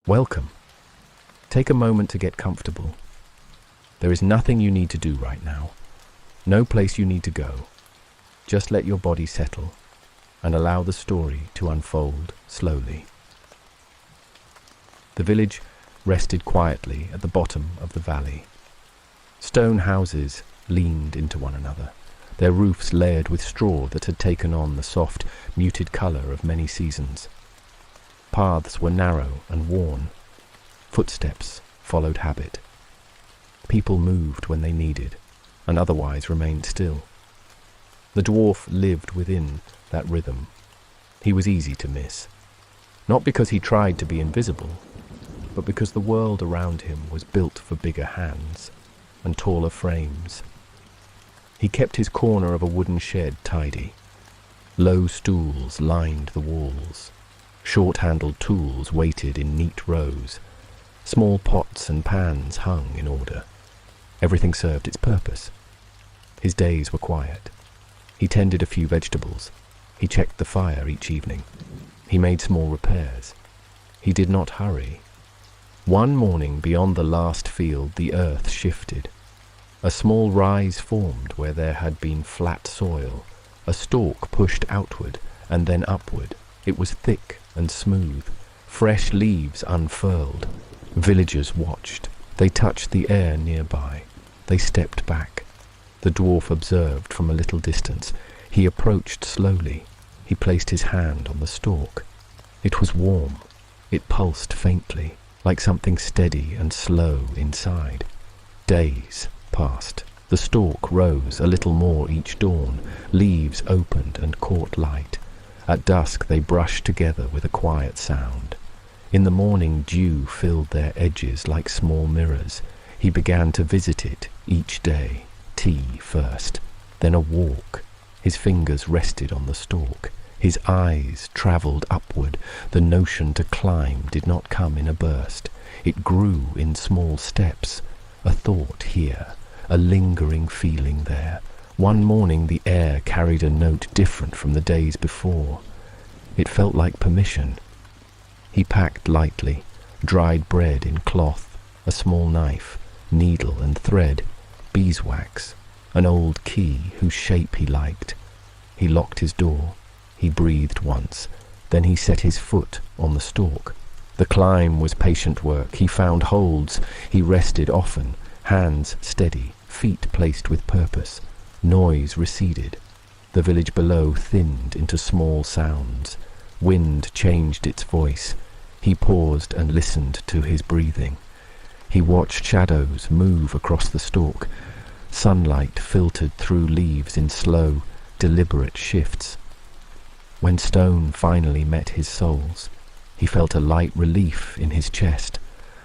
Welcome. Take a moment to get comfortable. There is nothing you need to do right now. No place you need to go. Just let your body settle and allow the story to unfold slowly. The village rested quietly at the bottom of the valley. Stone houses leaned into one another, their roofs layered with straw that had taken on the soft, muted color of many seasons. Paths were narrow and worn. Footsteps followed habit. People moved when they needed, and otherwise remained still. The dwarf lived within that rhythm. He was easy to miss, not because he tried to be invisible, but because the world around him was built for bigger hands and taller frames. He kept his corner of a wooden shed tidy. Low stools lined the walls. Short-handled tools waited in neat rows. Small pots and pans hung in order. Everything served its purpose. His days were quiet. He tended a few vegetables. He checked the fire each evening. He made small repairs. He did not hurry. One morning beyond the last field, the earth shifted. A small rise formed where there had been flat soil. A stalk pushed outward and then upward. It was thick and smooth. Fresh leaves unfurled. Villagers watched. They touched the air nearby. They stepped back. The dwarf observed from a little distance. He approached slowly. He placed his hand on the stalk. It was warm. It pulsed faintly, like something steady and slow inside. Days passed. The stalk rose a little more each dawn. Leaves opened and caught light. At dusk they brushed together with a quiet sound. In the morning dew filled their edges like small mirrors. He began to visit it each day. Tea first, then a walk. His fingers rested on the stalk. His eyes travelled upward. The notion to climb did not come in a burst. It grew in small steps. A thought here, a lingering feeling there. One morning the air carried a note different from the days before. It felt like permission. He packed lightly, dried bread in cloth, a small knife, needle and thread, beeswax, an old key whose shape he liked. He locked his door. He breathed once. Then he set his foot on the stalk. The climb was patient work. He found holds. He rested often, hands steady, feet placed with purpose. Noise receded. The village below thinned into small sounds. Wind changed its voice. He paused and listened to his breathing. He watched shadows move across the stalk. Sunlight filtered through leaves in slow, deliberate shifts. When stone finally met his soles, he felt a light relief in his chest.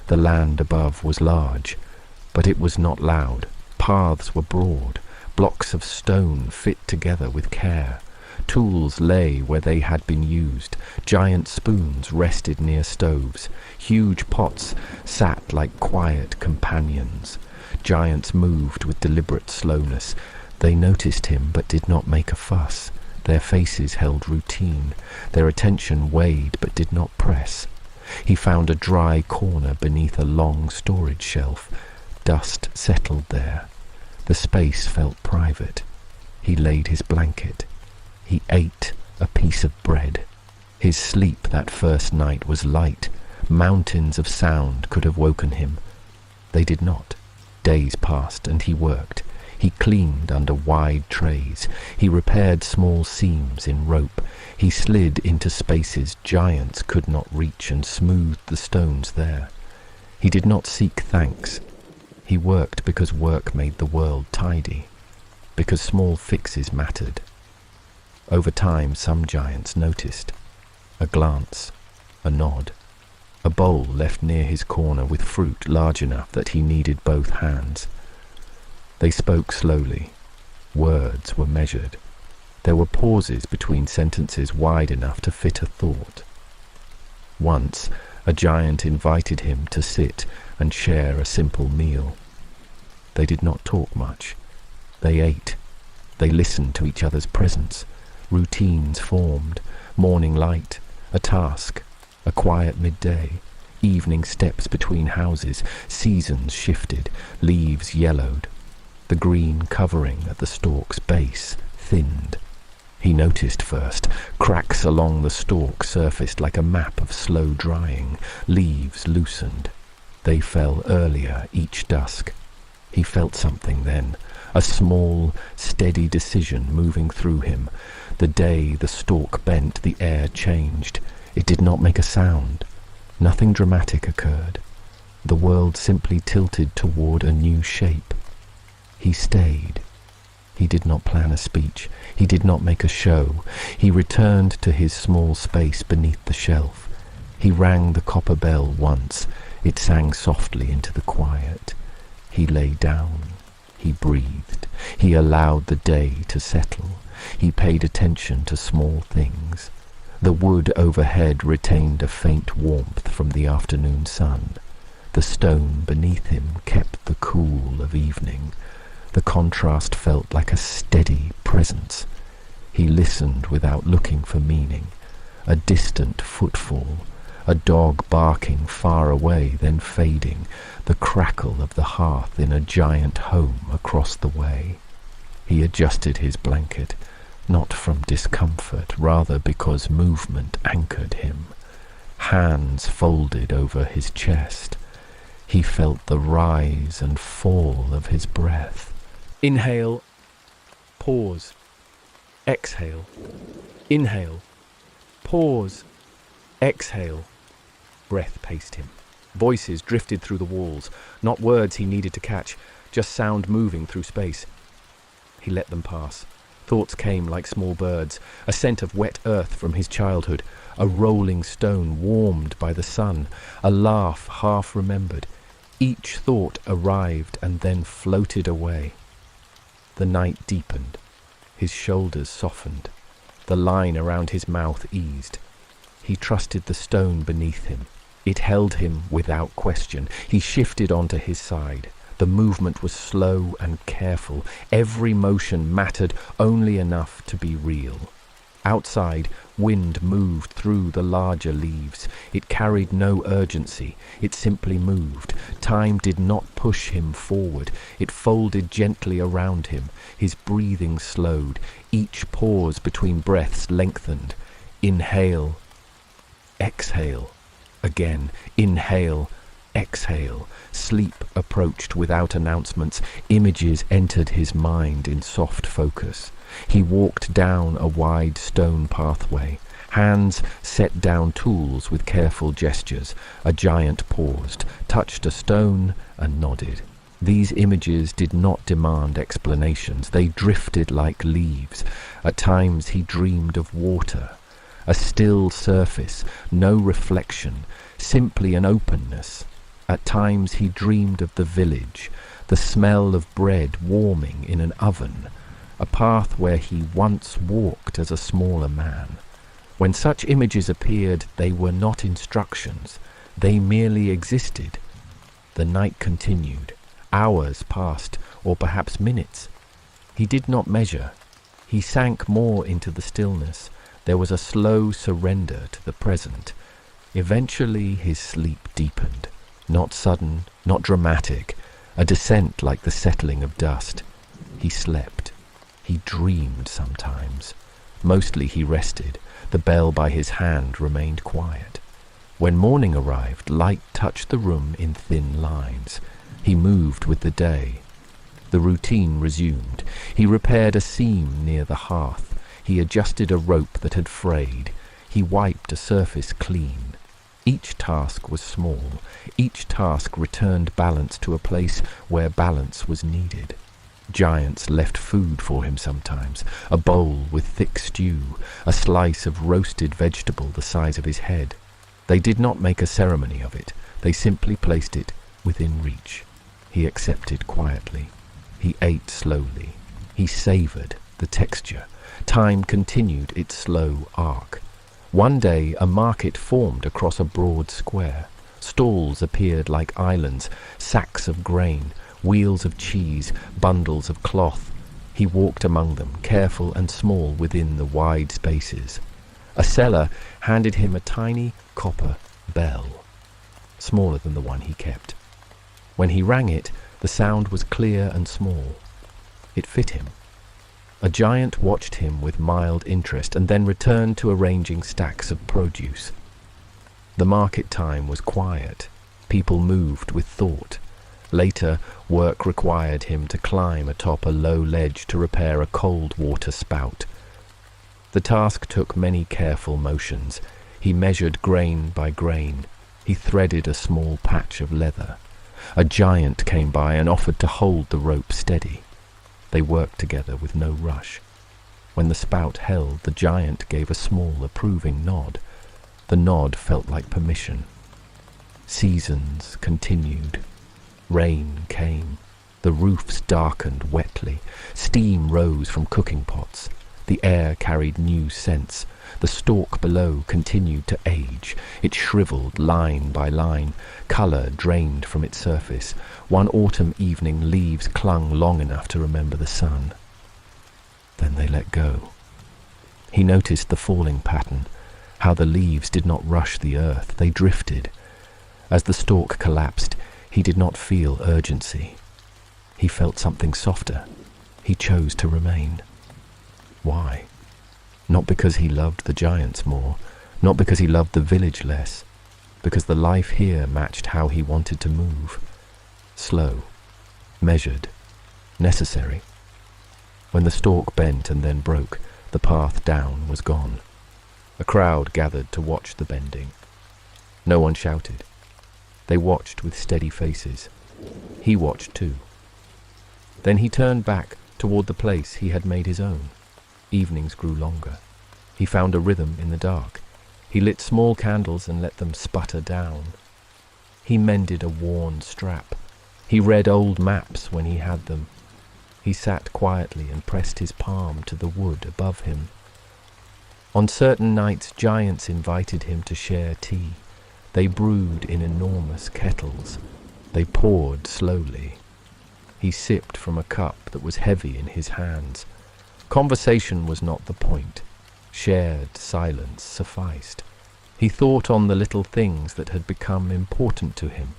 The land above was large, but it was not loud. Paths were broad. Blocks of stone fit together with care. Tools lay where they had been used. Giant spoons rested near stoves. Huge pots sat like quiet companions. Giants moved with deliberate slowness. They noticed him but did not make a fuss. Their faces held routine. Their attention weighed but did not press. He found a dry corner beneath a long storage shelf. Dust settled there. The space felt private. He laid his blanket. He ate a piece of bread. His sleep that first night was light. Mountains of sound could have woken him. They did not. Days passed and he worked. He cleaned under wide trays. He repaired small seams in rope. He slid into spaces giants could not reach and smoothed the stones there. He did not seek thanks. He worked because work made the world tidy, because small fixes mattered. Over time, some giants noticed. A glance, a nod, a bowl left near his corner with fruit large enough that he needed both hands. They spoke slowly. Words were measured. There were pauses between sentences wide enough to fit a thought. Once, a giant invited him to sit and share a simple meal. They did not talk much. They ate. They listened to each other's presence. Routines formed, morning light, a task, a quiet midday. Evening steps between houses, seasons shifted, leaves yellowed. The green covering at the stalk's base thinned. He noticed first, cracks along the stalk surfaced like a map of slow drying. Leaves loosened. They fell earlier each dusk. He felt something then, a small, steady decision moving through him. The day the stalk bent, the air changed. It did not make a sound. Nothing dramatic occurred. The world simply tilted toward a new shape. He stayed. He did not plan a speech. He did not make a show. He returned to his small space beneath the shelf. He rang the copper bell once. It sang softly into the quiet. He lay down. He breathed. He allowed the day to settle. He paid attention to small things. The wood overhead retained a faint warmth from the afternoon sun. The stone beneath him kept the cool of evening. The contrast felt like a steady presence. He listened without looking for meaning. A distant footfall, a dog barking far away, then fading, the crackle of the hearth in a giant home across the way. He adjusted his blanket, not from discomfort, rather because movement anchored him. Hands folded over his chest. He felt the rise and fall of his breath. Inhale, pause, exhale. Inhale, pause, exhale. Breath paced him. Voices drifted through the walls, not words he needed to catch, just sound moving through space. He let them pass. Thoughts came like small birds, a scent of wet earth from his childhood, a rolling stone warmed by the sun, a laugh half remembered. Each thought arrived and then floated away. The night deepened. His shoulders softened. The line around his mouth eased. He trusted the stone beneath him. It held him without question. He shifted onto his side. The movement was slow and careful. Every motion mattered only enough to be real. Outside, wind moved through the larger leaves. It carried no urgency. It simply moved. Time did not push him forward. It folded gently around him. His breathing slowed. Each pause between breaths lengthened. Inhale. Exhale. Again. Inhale. Exhale. Sleep approached without announcements. Images entered his mind in soft focus. He walked down a wide stone pathway. Hands set down tools with careful gestures. A giant paused, touched a stone, and nodded. These images did not demand explanations. They drifted like leaves. At times he dreamed of water. A still surface, no reflection, simply an openness. At times he dreamed of the village, the smell of bread warming in an oven, a path where he once walked as a smaller man. When such images appeared, they were not instructions. They merely existed. The night continued. Hours passed, or perhaps minutes. He did not measure. He sank more into the stillness. There was a slow surrender to the present. Eventually his sleep deepened. Not sudden, not dramatic, a descent like the settling of dust. He slept. He dreamed sometimes. Mostly he rested. The bell by his hand remained quiet. When morning arrived, light touched the room in thin lines. He moved with the day. The routine resumed. He repaired a seam near the hearth. He adjusted a rope that had frayed. He wiped a surface clean. Each task was small. Each task returned balance to a place where balance was needed. Giants left food for him sometimes, a bowl with thick stew, a slice of roasted vegetable the size of his head. They did not make a ceremony of it. They simply placed it within reach. He accepted quietly. He ate slowly. He savoured the texture. Time continued its slow arc. One day a market formed across a broad square. Stalls appeared like islands, sacks of grain, wheels of cheese, bundles of cloth. He walked among them, careful and small within the wide spaces. A seller handed him a tiny copper bell. smaller than the one he kept. When he rang it, the sound was clear and small. It fit him. A giant watched him with mild interest and then returned to arranging stacks of produce. The market time was quiet. People moved with thought. Later, work required him to climb atop a low ledge to repair a cold water spout. The task took many careful motions. He measured grain by grain. He threaded a small patch of leather. A giant came by and offered to hold the rope steady. They worked together with no rush. When the spout held, the giant gave a small approving nod. The nod felt like permission. Seasons continued. Rain came. The roofs darkened wetly. Steam rose from cooking pots. The air carried new scents. The stalk below continued to age. It shriveled line by line. Colour drained from its surface. One autumn evening, leaves clung long enough to remember the sun. Then they let go. He noticed the falling pattern, how the leaves did not rush the earth, they drifted. As the stalk collapsed, he did not feel urgency. He felt something softer. He chose to remain. Why? Not because he loved the giants more, not because he loved the village less, because the life here matched how he wanted to move. Slow, measured, necessary. When the stalk bent and then broke, the path down was gone. A crowd gathered to watch the bending. No one shouted. They watched with steady faces. He watched too. Then he turned back toward the place he had made his own. Evenings grew longer. He found a rhythm in the dark. He lit small candles and let them sputter down. He mended a worn strap. He read old maps when he had them. He sat quietly and pressed his palm to the wood above him. On certain nights, giants invited him to share tea. They brewed in enormous kettles. They poured slowly. He sipped from a cup that was heavy in his hands. Conversation was not the point. Shared silence sufficed. He thought on the little things that had become important to him.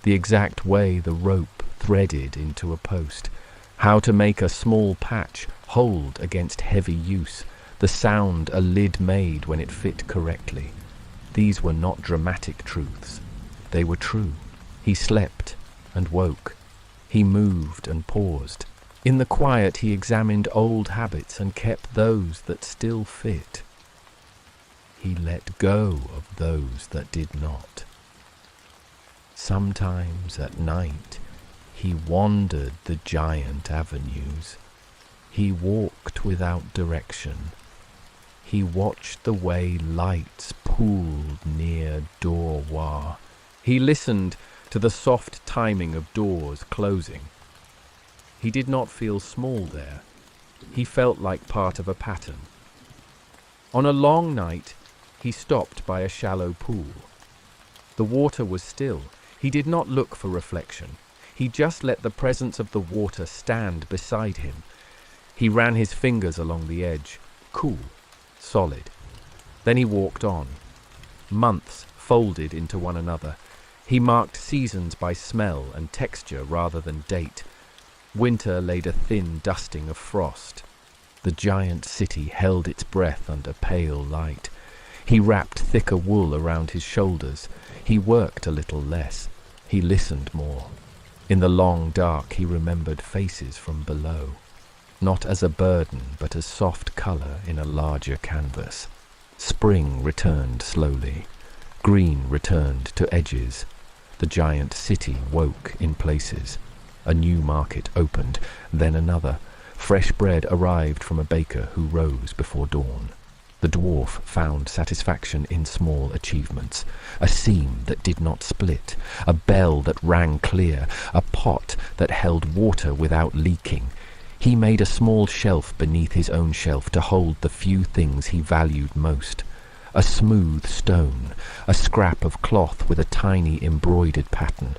The exact way the rope threaded into a post. How to make a small patch hold against heavy use. The sound a lid made when it fit correctly. These were not dramatic truths. They were true. He slept and woke. He moved and paused. In the quiet he examined old habits and kept those that still fit. He let go of those that did not. Sometimes at night he wandered the giant avenues. He walked without direction. He watched the way lights pooled near doorwar. He listened to the soft timing of doors closing. He did not feel small there. He felt like part of a pattern. On a long night, he stopped by a shallow pool. The water was still. He did not look for reflection. He just let the presence of the water stand beside him. He ran his fingers along the edge, cool, solid. Then he walked on. Months folded into one another. He marked seasons by smell and texture rather than date. Winter laid a thin dusting of frost. The giant city held its breath under pale light. He wrapped thicker wool around his shoulders. He worked a little less. He listened more. In the long dark he remembered faces from below, not as a burden but as soft colour in a larger canvas. Spring returned slowly. Green returned to edges. The giant city woke in places. A new market opened, then another. Fresh bread arrived from a baker who rose before dawn. The dwarf found satisfaction in small achievements. A seam that did not split, a bell that rang clear, a pot that held water without leaking. He made a small shelf beneath his own shelf to hold the few things he valued most. A smooth stone, a scrap of cloth with a tiny embroidered pattern,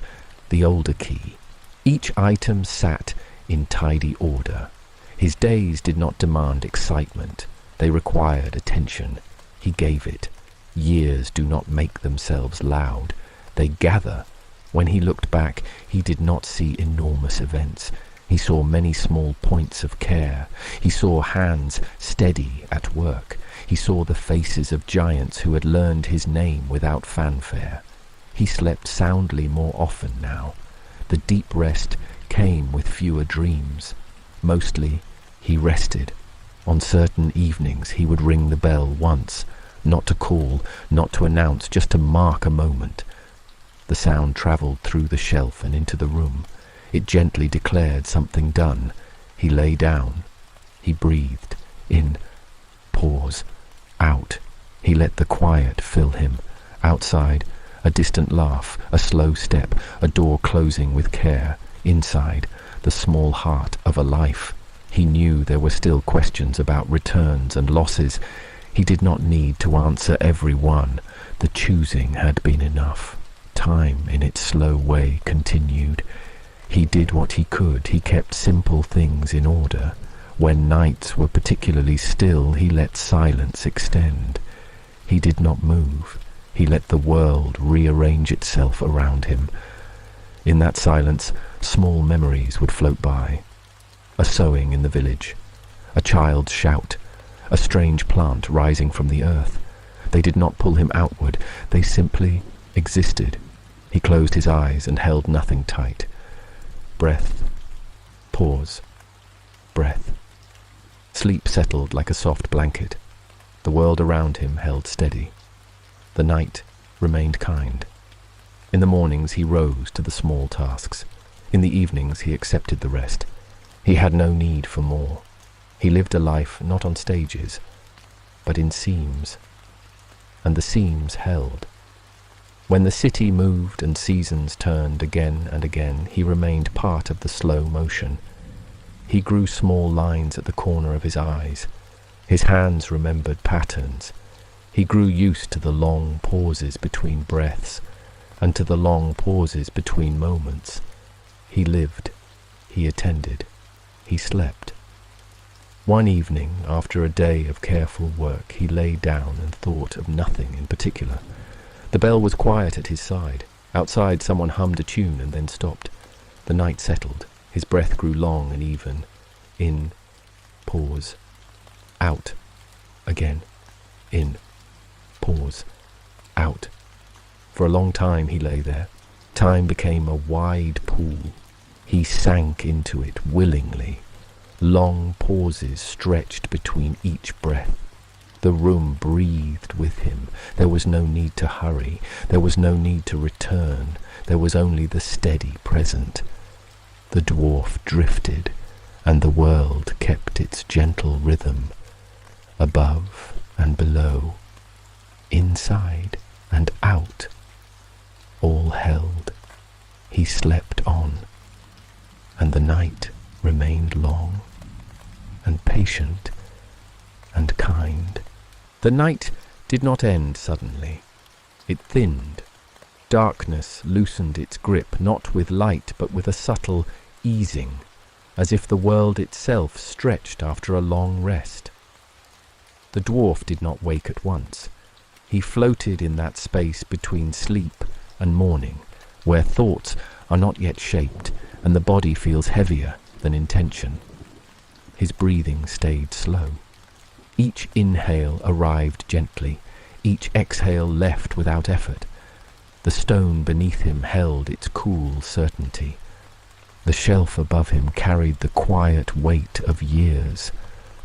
the older key. Each item sat in tidy order. His days did not demand excitement. They required attention. He gave it. Years do not make themselves loud. They gather. When he looked back, he did not see enormous events. He saw many small points of care. He saw hands steady at work. He saw the faces of giants who had learned his name without fanfare. He slept soundly more often now. The deep rest came with fewer dreams. Mostly, he rested. On certain evenings he would ring the bell once, not to call, not to announce, just to mark a moment. The sound travelled through the shelf and into the room. It gently declared something done. He lay down. He breathed. In. Pause. Out. He let the quiet fill him. Outside, a distant laugh, a slow step, a door closing with care. Inside, the small heart of a life. He knew there were still questions about returns and losses. He did not need to answer every one. The choosing had been enough. Time, in its slow way, continued. He did what he could. He kept simple things in order. When nights were particularly still, he let silence extend. He did not move. He let the world rearrange itself around him. In that silence, small memories would float by. A sowing in the village, a child's shout, a strange plant rising from the earth. They did not pull him outward. They simply existed. He closed his eyes and held nothing tight. Breath. Pause. Breath. Sleep settled like a soft blanket. The world around him held steady. The night remained kind. In the mornings he rose to the small tasks. In the evenings he accepted the rest. He had no need for more. He lived a life not on stages, but in seams. And the seams held. When the city moved and seasons turned again and again, he remained part of the slow motion. He grew small lines at the corner of his eyes. His hands remembered patterns. He grew used to the long pauses between breaths, and to the long pauses between moments. He lived. He attended. He slept. One evening, after a day of careful work, he lay down and thought of nothing in particular. The bell was quiet at his side. Outside, someone hummed a tune and then stopped. The night settled. His breath grew long and even. In. Pause. Out. Again. In. Pause. Out. For a long time he lay there. Time became a wide pool. He sank into it willingly. Long pauses stretched between each breath. The room breathed with him. There was no need to hurry. There was no need to return. There was only the steady present. The dwarf drifted, and the world kept its gentle rhythm. Above and below, inside and out, all held. He slept on, and the night remained long, and patient, and kind. The night did not end suddenly. It thinned. Darkness loosened its grip, not with light, but with a subtle easing, as if the world itself stretched after a long rest. The dwarf did not wake at once. He floated in that space between sleep and morning, where thoughts are not yet shaped, and the body feels heavier than intention. His breathing stayed slow. Each inhale arrived gently. Each exhale left without effort. The stone beneath him held its cool certainty. The shelf above him carried the quiet weight of years.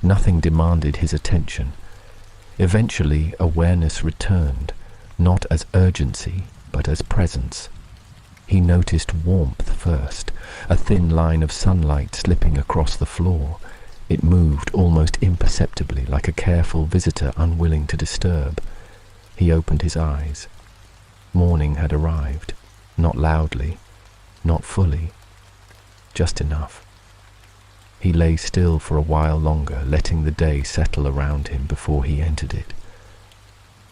Nothing demanded his attention. Eventually, awareness returned, not as urgency, but as presence. He noticed warmth first, a thin line of sunlight slipping across the floor. It moved almost imperceptibly, like a careful visitor unwilling to disturb. He opened his eyes. Morning had arrived, not loudly, not fully, just enough. He lay still for a while longer, letting the day settle around him before he entered it.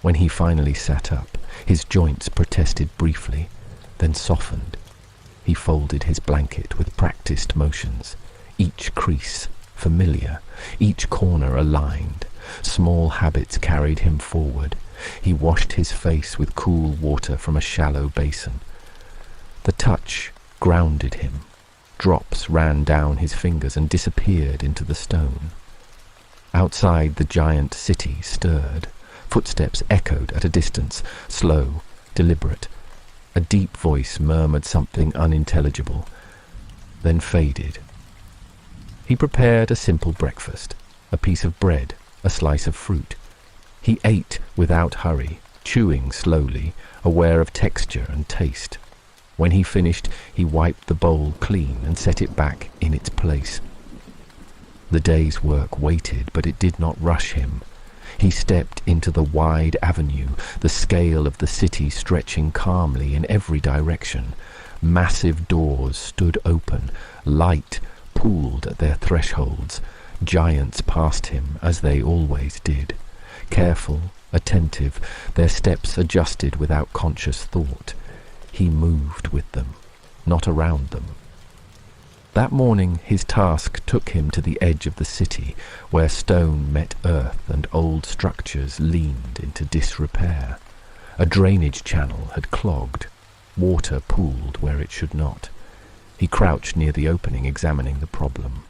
When he finally sat up, his joints protested briefly, then softened. He folded his blanket with practiced motions, each crease familiar, each corner aligned. Small habits carried him forward. He washed his face with cool water from a shallow basin. The touch grounded him. Drops ran down his fingers and disappeared into the stone. Outside, the giant city stirred. Footsteps echoed at a distance, slow, deliberate. A deep voice murmured something unintelligible, then faded. He prepared a simple breakfast, a piece of bread, a slice of fruit. He ate without hurry, chewing slowly, aware of texture and taste. When he finished, he wiped the bowl clean and set it back in its place. The day's work waited, but it did not rush him. He stepped into the wide avenue, the scale of the city stretching calmly in every direction. Massive doors stood open, light pooled at their thresholds. Giants passed him, as they always did. Careful, attentive, their steps adjusted without conscious thought. He moved with them, not around them. That morning his task took him to the edge of the city, where stone met earth and old structures leaned into disrepair. A drainage channel had clogged. Water pooled where it should not. He crouched near the opening, examining the problem.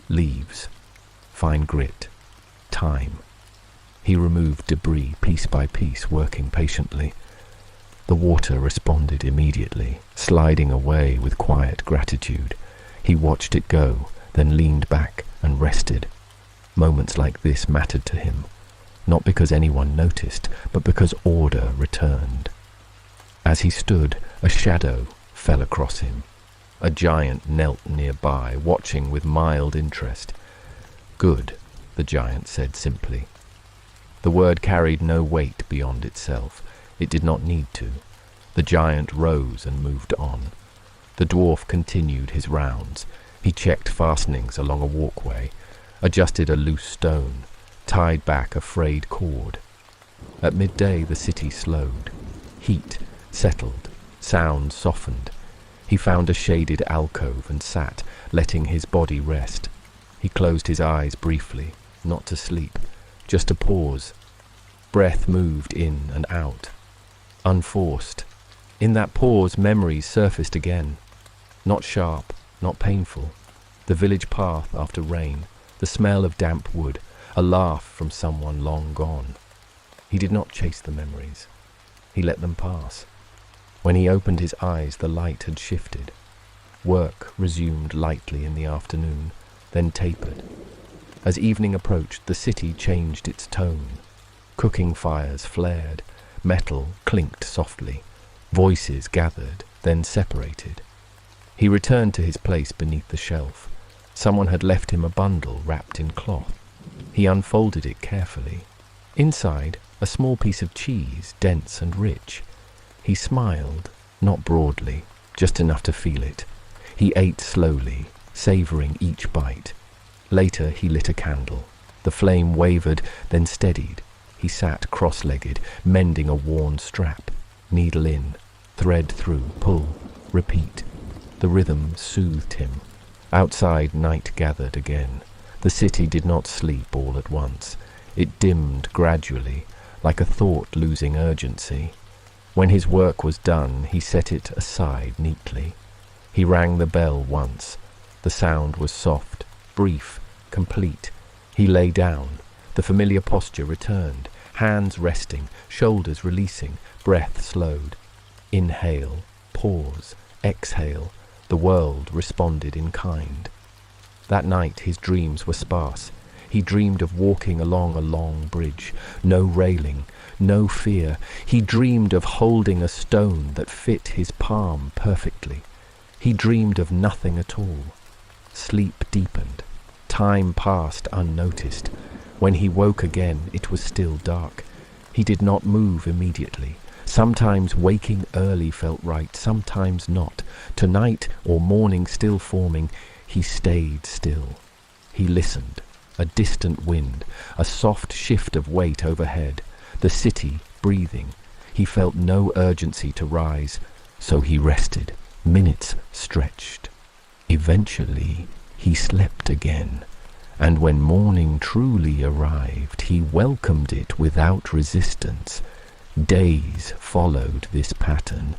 Leaves, fine grit, time. He removed debris piece by piece, working patiently. The water responded immediately, sliding away with quiet gratitude. He watched it go, then leaned back and rested. Moments like this mattered to him, not because anyone noticed, but because order returned. As he stood, a shadow fell across him. A giant knelt nearby, watching with mild interest. "Good," the giant said simply. The word carried no weight beyond itself. It did not need to. The giant rose and moved on. The dwarf continued his rounds. He checked fastenings along a walkway, adjusted a loose stone, tied back a frayed cord. At midday the city slowed. Heat settled, sound softened. He found a shaded alcove and sat, letting his body rest. He closed his eyes briefly, not to sleep, just to pause. Breath moved in and out, unforced. In that pause, memories surfaced again. Not sharp, not painful. The village path after rain, the smell of damp wood, a laugh from someone long gone. He did not chase the memories. He let them pass. When he opened his eyes, the light had shifted. Work resumed lightly in the afternoon, then tapered. As evening approached, the city changed its tone. Cooking fires flared, metal clinked softly, voices gathered, then separated. He returned to his place beneath the shelf. Someone had left him a bundle wrapped in cloth. He unfolded it carefully. Inside, a small piece of cheese, dense and rich. He smiled, not broadly, just enough to feel it. He ate slowly, savouring each bite. Later he lit a candle. The flame wavered, then steadied. He sat cross-legged, mending a worn strap. Needle in, thread through, pull, repeat. The rhythm soothed him. Outside, night gathered again. The city did not sleep all at once. It dimmed gradually, like a thought losing urgency. When his work was done, he set it aside neatly. He rang the bell once. The sound was soft, brief, complete. He lay down. The familiar posture returned, hands resting, shoulders releasing, breath slowed. Inhale, pause, exhale. The world responded in kind. That night his dreams were sparse. He dreamed of walking along a long bridge, no railing, no fear. He dreamed of holding a stone that fit his palm perfectly. He dreamed of nothing at all. Sleep deepened. Time passed unnoticed. When he woke again, it was still dark. He did not move immediately. Sometimes waking early felt right, sometimes not. Tonight, or morning still forming, he stayed still. He listened. A distant wind, a soft shift of weight overhead, the city breathing. He felt no urgency to rise, so he rested. Minutes stretched. Eventually, he slept again. and when morning truly arrived, he welcomed it without resistance. Days followed this pattern.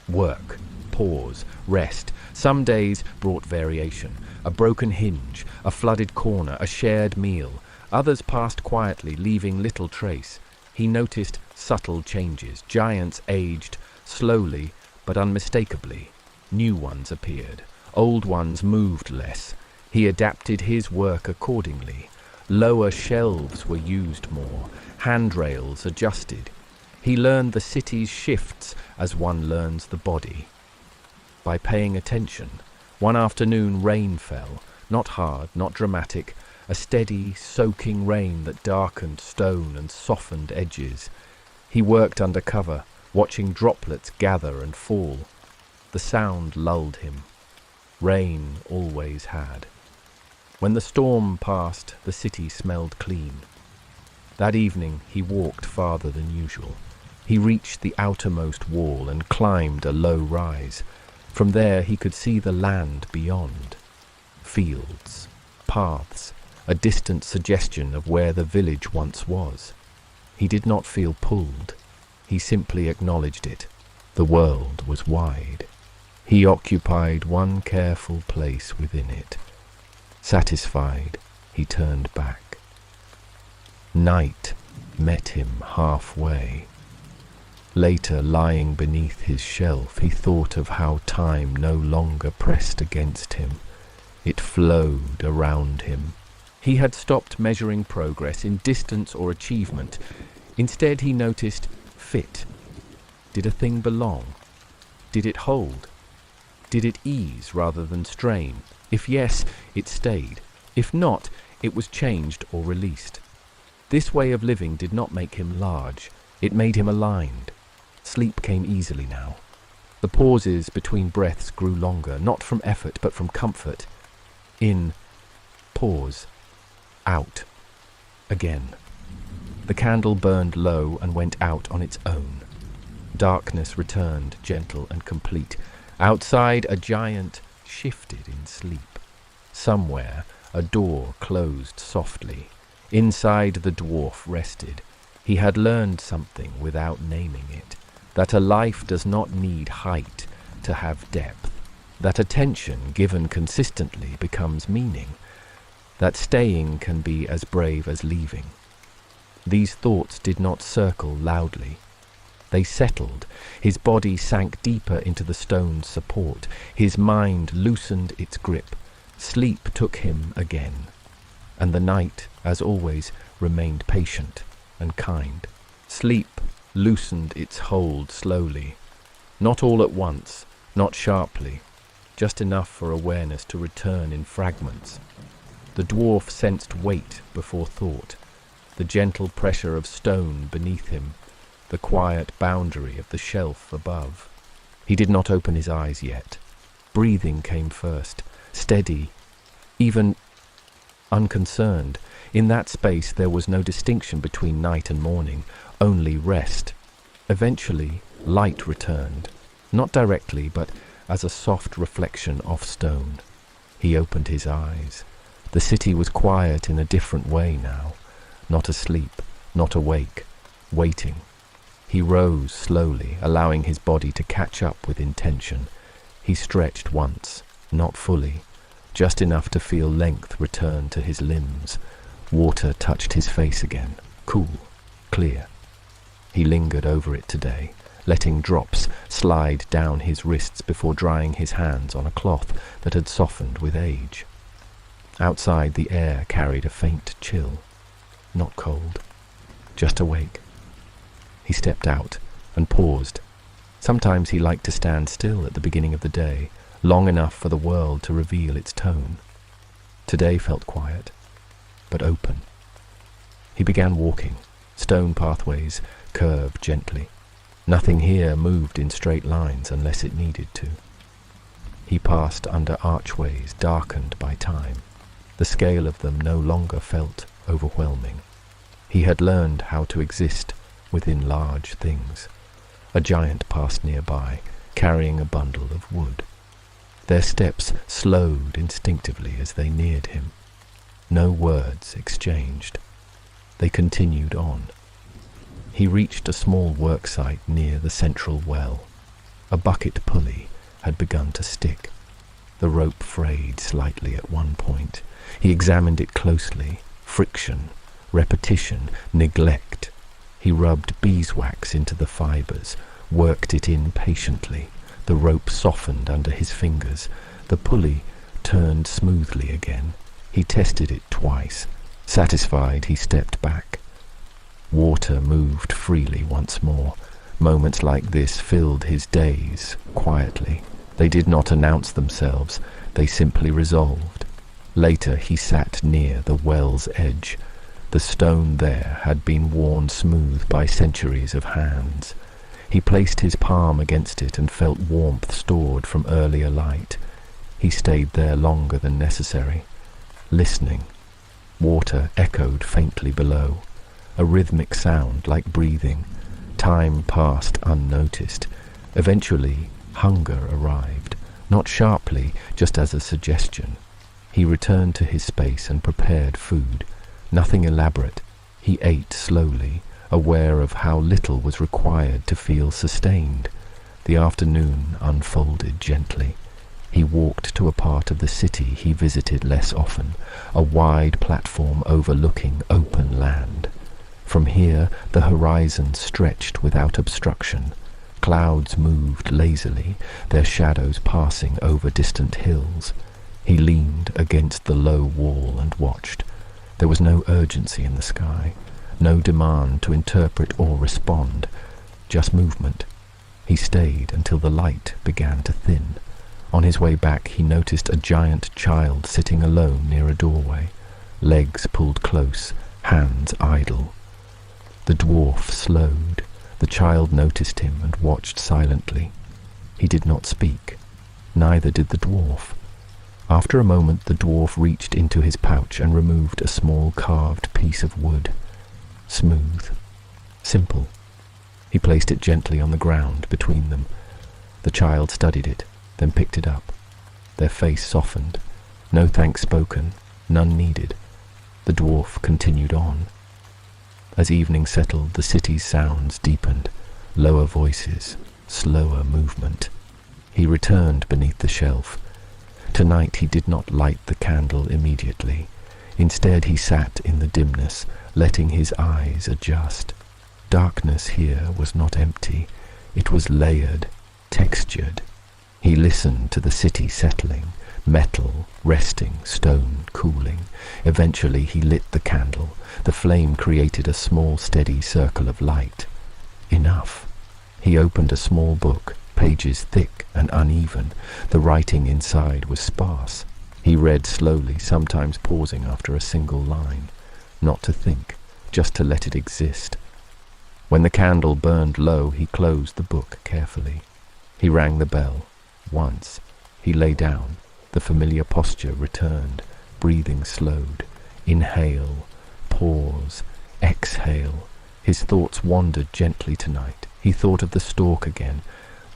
Work, pause, rest. Some days brought variation. A broken hinge, a flooded corner, a shared meal. Others passed quietly, leaving little trace. He noticed subtle changes. Giants aged slowly but unmistakably. New ones appeared. Old ones moved less. He adapted his work accordingly. Lower shelves were used more. Handrails adjusted. He learned the city's shifts as one learns the body. By paying attention, one afternoon rain fell. Not hard, not dramatic. A steady, soaking rain that darkened stone and softened edges. He worked under cover, watching droplets gather and fall. The sound lulled him. Rain always had. When the storm passed, the city smelled clean. That evening he walked farther than usual. He reached the outermost wall and climbed a low rise. From there he could see the land beyond. Fields, paths, a distant suggestion of where the village once was. He did not feel pulled. He simply acknowledged it. The world was wide. He occupied one careful place within it. Satisfied, he turned back. Night met him halfway. Later, lying beneath his shelf, he thought of how time no longer pressed against him. It flowed around him. He had stopped measuring progress in distance or achievement. Instead, he noticed fit. Did a thing belong? Did it hold? Did it ease rather than strain? If yes, it stayed. If not, it was changed or released. This way of living did not make him large. It made him aligned. Sleep came easily now. The pauses between breaths grew longer, not from effort but from comfort. In, pause, out, again. The candle burned low and went out on its own. Darkness returned, gentle and complete. Outside, a giant shifted in sleep. Somewhere, a door closed softly. Inside, the dwarf rested. He had learned something without naming it, that a life does not need height to have depth, that attention given consistently becomes meaning, that staying can be as brave as leaving. These thoughts did not circle loudly. They settled. His body sank deeper into the stone's support. His mind loosened its grip. Sleep took him again. And the night, as always, remained patient and kind. Sleep loosened its hold slowly. Not all at once, not sharply, just enough for awareness to return in fragments. The dwarf sensed weight before thought, the gentle pressure of stone beneath him, the quiet boundary of the shelf above. He did not open his eyes yet. Breathing came first, steady, even unconcerned. In that space there was no distinction between night and morning, only rest. Eventually, light returned, not directly, but as a soft reflection off stone. He opened his eyes. The city was quiet in a different way now, not asleep, not awake, waiting. He rose slowly, allowing his body to catch up with intention. He stretched once, not fully, just enough to feel length return to his limbs. Water touched his face again, cool, clear. He lingered over it today, letting drops slide down his wrists before drying his hands on a cloth that had softened with age. Outside, the air carried a faint chill, not cold, just awake. He stepped out and paused. Sometimes he liked to stand still at the beginning of the day, long enough for the world to reveal its tone. Today felt quiet, but open. He began walking. Stone pathways curved gently. Nothing here moved in straight lines unless it needed to. He passed under archways darkened by time. The scale of them no longer felt overwhelming. He had learned how to exist within large things. A giant passed nearby, carrying a bundle of wood. Their steps slowed instinctively as they neared him. no words exchanged. They continued on. He reached a small worksite near the central well. A bucket pulley had begun to stick. The rope frayed slightly at one point. He examined it closely. Friction, repetition, neglect. He rubbed beeswax into the fibers, worked it in patiently. The rope softened under his fingers. The pulley turned smoothly again. He tested it twice. Satisfied, he stepped back. Water moved freely once more. Moments like this filled his days quietly. They did not announce themselves. They simply resolved. Later he sat near the well's edge. The stone there had been worn smooth by centuries of hands. He placed his palm against it and felt warmth stored from earlier light. He stayed there longer than necessary, listening. Water echoed faintly below, a rhythmic sound like breathing. Time passed unnoticed. Eventually, hunger arrived, not sharply, just as a suggestion. He returned to his space and prepared food. Nothing elaborate. He ate slowly, aware of how little was required to feel sustained. The afternoon unfolded gently. He walked to a part of the city he visited less often, a wide platform overlooking open land. From here the horizon stretched without obstruction. Clouds moved lazily, their shadows passing over distant hills. He leaned against the low wall and watched. There was no urgency in the sky, no demand to interpret or respond, just movement. He stayed until the light began to thin. On his way back he noticed a giant child sitting alone near a doorway, legs pulled close, hands idle. The dwarf slowed. The child noticed him and watched silently. He did not speak. Neither did the dwarf. After a moment the dwarf reached into his pouch and removed a small carved piece of wood. Smooth. Simple. He placed it gently on the ground between them. The child studied it, then picked it up. Their face softened. No thanks spoken, none needed. The dwarf continued on. As evening settled, the city's sounds deepened. Lower voices, slower movement. He returned beneath the shelf. Tonight he did not light the candle immediately. Instead he sat in the dimness, letting his eyes adjust. Darkness here was not empty. It was layered, textured. He listened to the city settling, metal resting, stone cooling. Eventually he lit the candle. The flame created a small, steady circle of light. Enough. He opened a small book, pages thick and uneven. The writing inside was sparse. He read slowly, sometimes pausing after a single line. Not to think, just to let it exist. When the candle burned low, he closed the book carefully. He rang the bell. Once. He lay down. The familiar posture returned. Breathing slowed. Inhale. Pause. Exhale. His thoughts wandered gently tonight. He thought of the stalk again,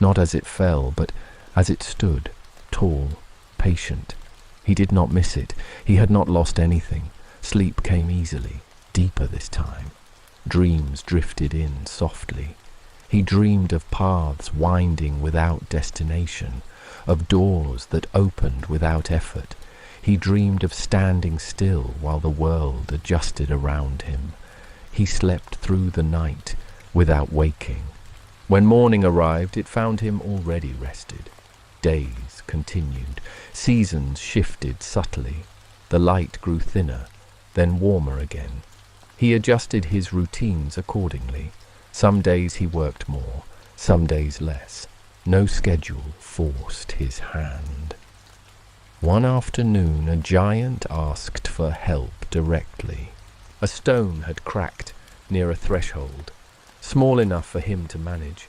not as it fell, but as it stood, tall, patient. He did not miss it. He had not lost anything. Sleep came easily, deeper this time. Dreams drifted in softly. He dreamed of paths winding without destination, of doors that opened without effort. He dreamed of standing still while the world adjusted around him. He slept through the night without waking. When morning arrived, it found him already rested. Days continued. Seasons shifted subtly. The light grew thinner, then warmer again. He adjusted his routines accordingly. Some days he worked more, some days less. No schedule forced his hand. One afternoon a giant asked for help directly. A stone had cracked near a threshold, small enough for him to manage.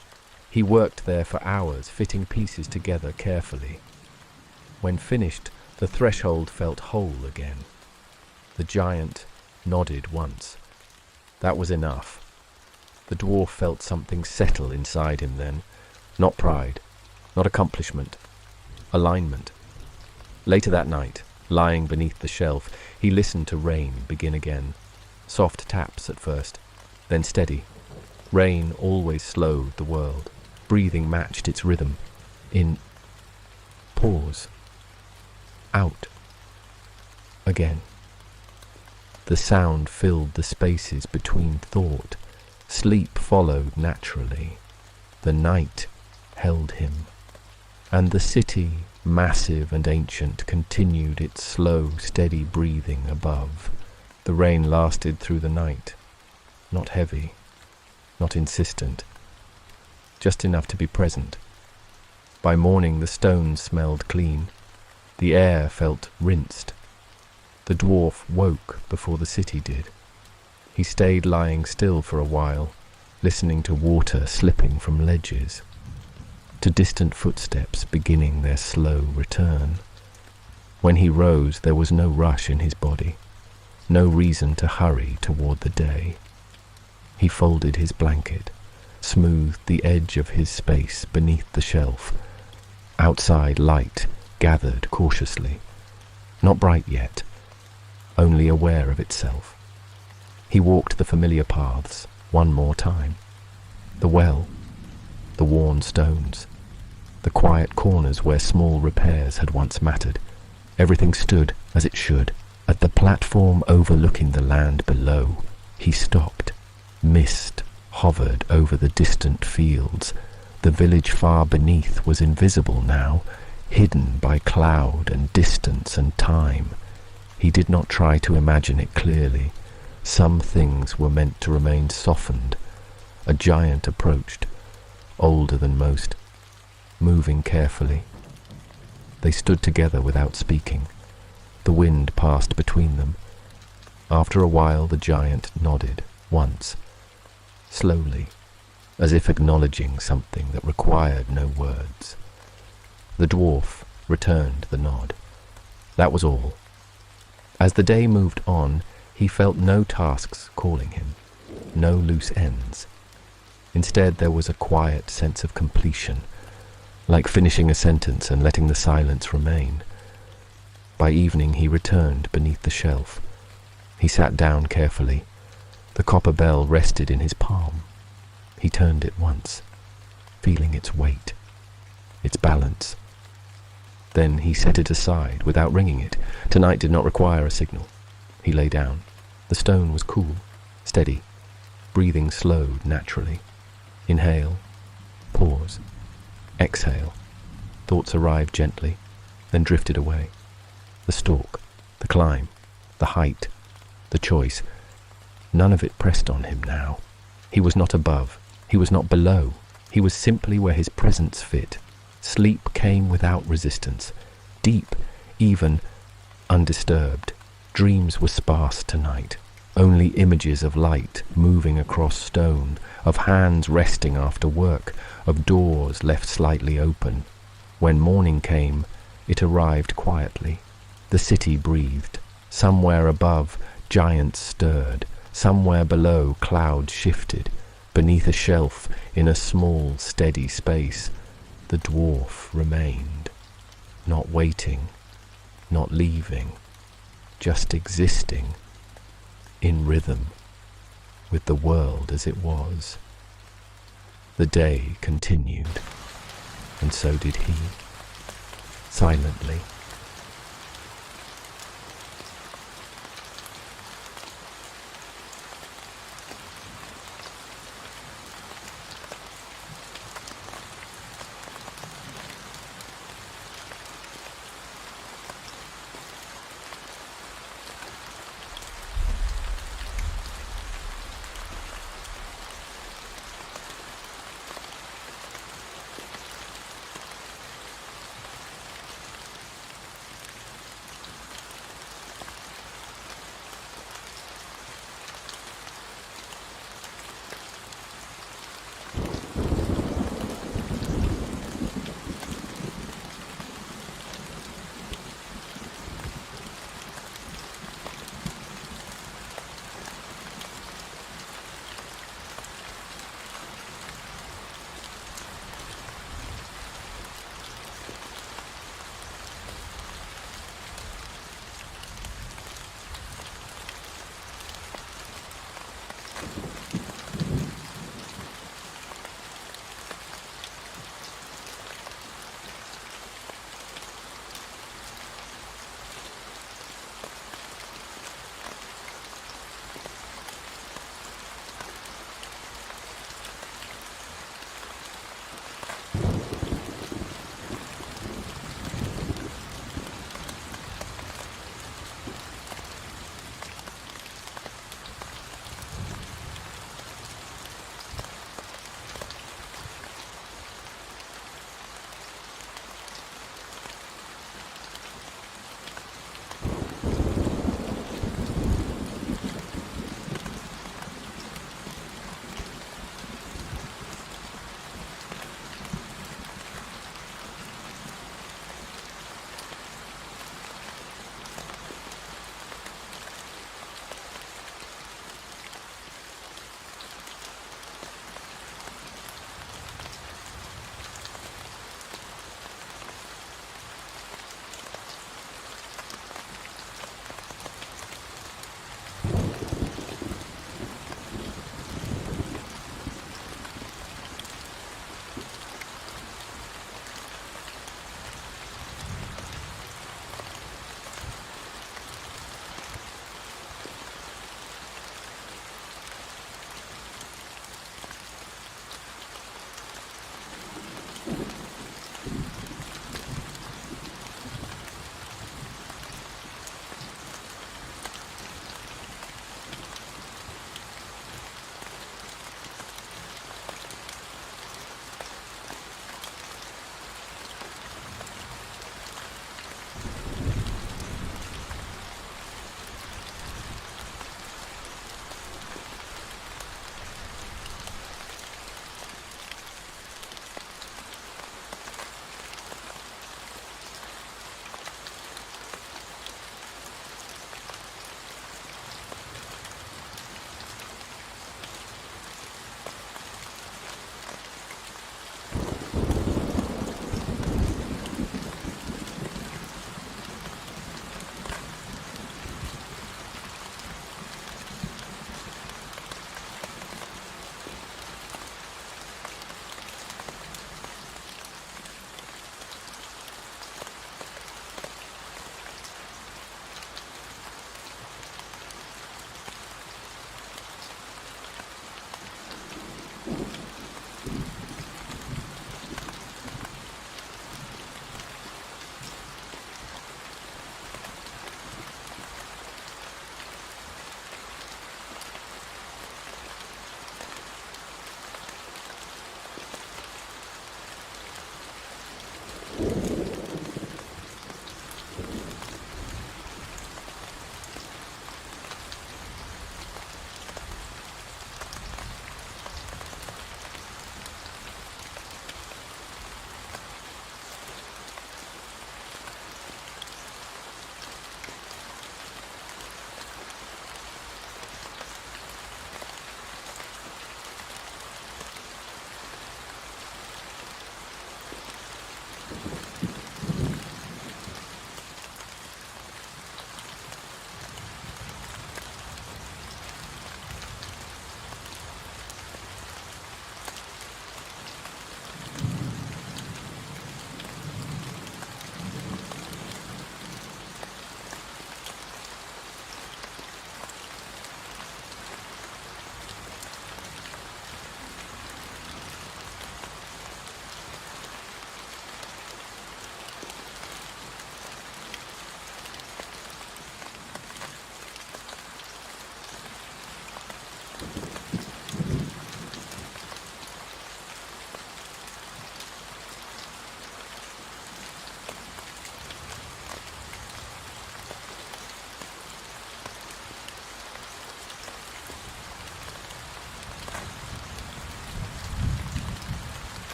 He worked there for hours, fitting pieces together carefully. When finished, the threshold felt whole again. The giant nodded once. That was enough. The dwarf felt something settle inside him then. Not pride, not accomplishment, alignment. Later that night, Lying beneath the shelf, he listened to rain begin again. Soft taps at first, then steady. Rain always slowed the world. Breathing matched its rhythm. In. Pause. Out. Again. The sound filled the spaces between thought. Sleep followed naturally. The night held him. And the city, massive and ancient, continued its slow, steady breathing above. The rain lasted through the night. Not heavy, not insistent. Just enough to be present. By morning the stones smelled clean. The air felt rinsed. The dwarf woke before the city did. He stayed lying still for a while, listening to water slipping from ledges, to distant footsteps beginning their slow return. When he rose, there was no rush in his body, no reason to hurry toward the day. He folded his blanket, smoothed the edge of his space beneath the shelf. Outside light gathered cautiously, not bright yet, only aware of itself. He walked the familiar paths one more time. The well, the worn stones, the quiet corners where small repairs had once mattered. Everything stood as it should. At the platform overlooking the land below, he stopped. Mist hovered over the distant fields. The village far beneath was invisible now, hidden by cloud and distance and time. He did not try to imagine it clearly. Some things were meant to remain softened. A giant approached, older than most, moving carefully. They stood together without speaking. The wind passed between them. After a while the giant nodded, once, slowly, as if acknowledging something that required no words. The dwarf returned the nod. That was all. As the day moved on, he felt no tasks calling him, no loose ends. Instead, there was a quiet sense of completion, like finishing a sentence and letting the silence remain. By evening, he returned beneath the shelf. He sat down carefully. The copper bell rested in his palm. He turned it once, feeling its weight, its balance. Then he set it aside without ringing it. Tonight did not require a signal. He lay down. The stone was cool, steady. Breathing slowed naturally. Inhale, pause, exhale. Thoughts arrived gently, then drifted away. The stalk, the climb, the height, the choice. None of it pressed on him now. He was not above. He was not below. He was simply where his presence fit. Sleep came without resistance, deep, even, undisturbed. Dreams were sparse tonight. Only images of light moving across stone, of hands resting after work, of doors left slightly open. When morning came, it arrived quietly. The city breathed. Somewhere above, giants stirred. Somewhere below, clouds shifted. Beneath a shelf, in a small, steady space, the dwarf remained, not waiting, not leaving, just existing, in rhythm, with the world as it was. The day continued, and so did he, silently.